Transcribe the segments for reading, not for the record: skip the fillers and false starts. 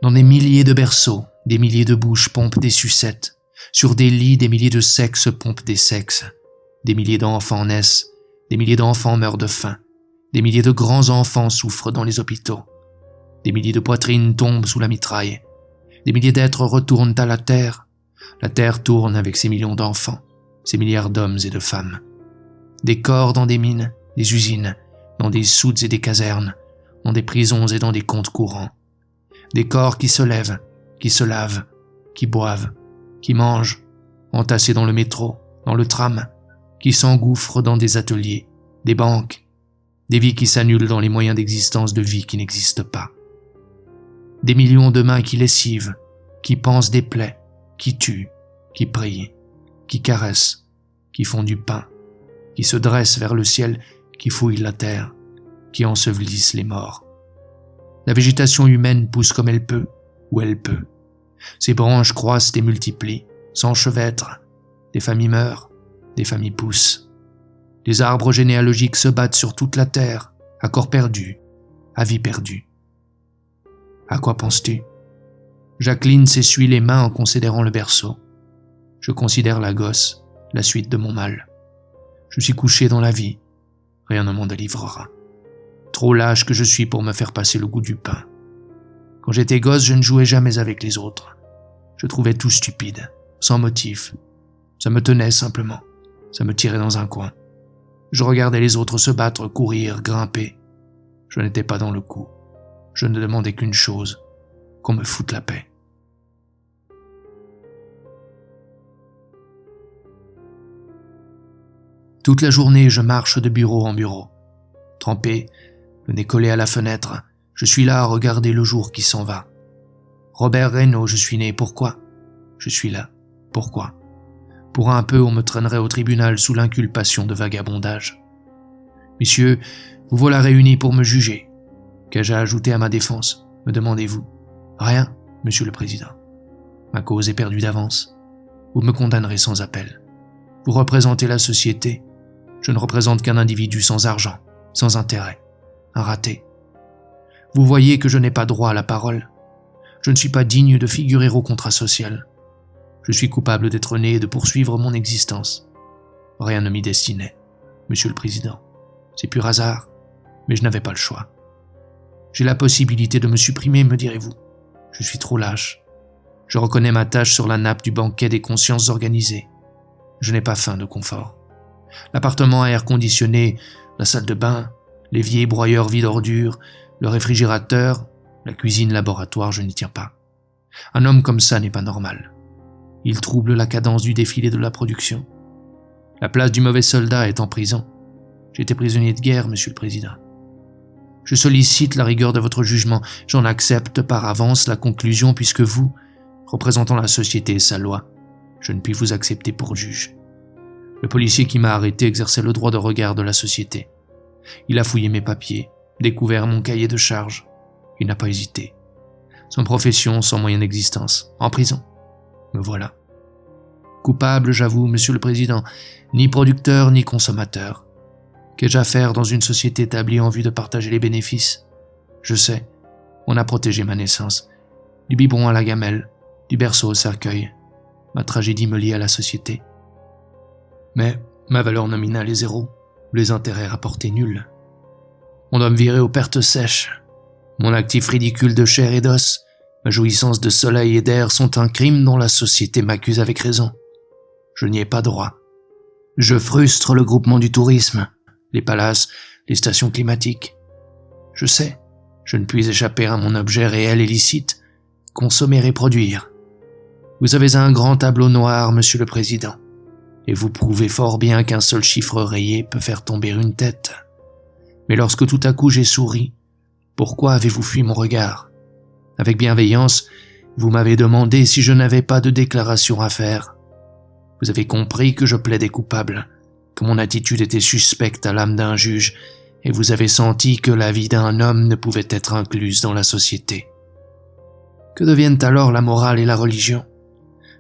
Dans des milliers de berceaux, des milliers de bouches pompent des sucettes. Sur des lits, des milliers de sexes pompent des sexes. Des milliers d'enfants naissent, des milliers d'enfants meurent de faim. Des milliers de grands enfants souffrent dans les hôpitaux. Des milliers de poitrines tombent sous la mitraille. Des milliers d'êtres retournent à la terre. La terre tourne avec ses millions d'enfants, ses milliards d'hommes et de femmes. Des corps dans des mines, des usines, dans des soutes et des casernes, dans des prisons et dans des comptes courants. Des corps qui se lèvent, qui se lavent, qui boivent, qui mangent, entassés dans le métro, dans le tram, qui s'engouffrent dans des ateliers, des banques, des vies qui s'annulent dans les moyens d'existence de vie qui n'existent pas. Des millions de mains qui lessivent, qui pansent des plaies, qui tuent, qui prient, qui caressent, qui font du pain, qui se dressent vers le ciel, qui fouillent la terre, qui ensevelissent les morts. La végétation humaine pousse comme elle peut, où elle peut. Ses branches croissent et multiplient, s'enchevêtrent. Des familles meurent, des familles poussent. Les arbres généalogiques se battent sur toute la terre, à corps perdu, à vie perdue. À quoi penses-tu ? Jacqueline s'essuie les mains en considérant le berceau. Je considère la gosse, la suite de mon mal. Je suis couché dans la vie, rien ne m'en délivrera. Trop lâche que je suis pour me faire passer le goût du pain. Quand j'étais gosse, je ne jouais jamais avec les autres. Je trouvais tout stupide, sans motif. Ça me tenait simplement, ça me tirait dans un coin. Je regardais les autres se battre, courir, grimper. Je n'étais pas dans le coup. Je ne demandais qu'une chose, qu'on me foute la paix. Toute la journée, je marche de bureau en bureau. Trempé, le nez collé à la fenêtre, je suis là à regarder le jour qui s'en va. Robert Reynaud, je suis né, pourquoi ? Je suis là, pourquoi ? Pour un peu, on me traînerait au tribunal sous l'inculpation de vagabondage. Messieurs, vous voilà réunis pour me juger. Qu'ai-je à ajouter à ma défense, me demandez-vous ? Rien, monsieur le président. Ma cause est perdue d'avance. Vous me condamnerez sans appel. Vous représentez la société. Je ne représente qu'un individu sans argent, sans intérêt, un raté. Vous voyez que je n'ai pas droit à la parole. Je ne suis pas digne de figurer au contrat social. Je suis coupable d'être né et de poursuivre mon existence. Rien ne m'y destinait, monsieur le président. C'est pur hasard, mais je n'avais pas le choix. J'ai la possibilité de me supprimer, me direz-vous. Je suis trop lâche. Je reconnais ma tâche sur la nappe du banquet des consciences organisées. Je n'ai pas faim de confort. L'appartement à air conditionné, la salle de bain, l'évier broyeur vide ordures, le réfrigérateur, la cuisine laboratoire, je n'y tiens pas. Un homme comme ça n'est pas normal. Il trouble la cadence du défilé de la production. La place du mauvais soldat est en prison. J'étais prisonnier de guerre, monsieur le président. Je sollicite la rigueur de votre jugement. J'en accepte par avance la conclusion puisque vous, représentant la société et sa loi, je ne puis vous accepter pour juge. Le policier qui m'a arrêté exerçait le droit de regard de la société. Il a fouillé mes papiers, découvert mon cahier de charges. Il n'a pas hésité. Sans profession, sans moyen d'existence, en prison. Me voilà. Coupable, j'avoue, monsieur le président, ni producteur ni consommateur. Qu'ai-je à faire dans une société établie en vue de partager les bénéfices ? Je sais, on a protégé ma naissance. Du biberon à la gamelle, du berceau au cercueil. Ma tragédie me lie à la société. Mais ma valeur nominale est zéro, les intérêts rapportés nuls. On doit me virer aux pertes sèches. Mon actif ridicule de chair et d'os, ma jouissance de soleil et d'air sont un crime dont la société m'accuse avec raison. Je n'y ai pas droit. Je frustre le groupement du tourisme, les palaces, les stations climatiques. Je sais, je ne puis échapper à mon objet réel et licite, consommer et produire. Vous avez un grand tableau noir, monsieur le président, et vous prouvez fort bien qu'un seul chiffre rayé peut faire tomber une tête. Mais lorsque tout à coup j'ai souri, pourquoi avez-vous fui mon regard ? Avec bienveillance, vous m'avez demandé si je n'avais pas de déclaration à faire. Vous avez compris que je plaidais coupable, que mon attitude était suspecte à l'âme d'un juge, et vous avez senti que la vie d'un homme ne pouvait être incluse dans la société. Que deviennent alors la morale et la religion ?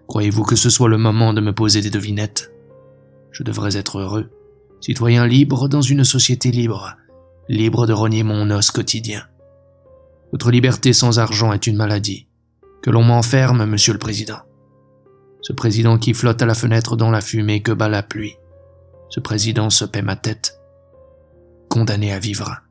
Croyez-vous que ce soit le moment de me poser des devinettes ? Je devrais être heureux, citoyen libre dans une société libre, libre de renier mon os quotidien. Votre liberté sans argent est une maladie. Que l'on m'enferme, monsieur le président. Ce président qui flotte à la fenêtre dans la fumée que bat la pluie. Ce président se paie ma tête. Condamné à vivre.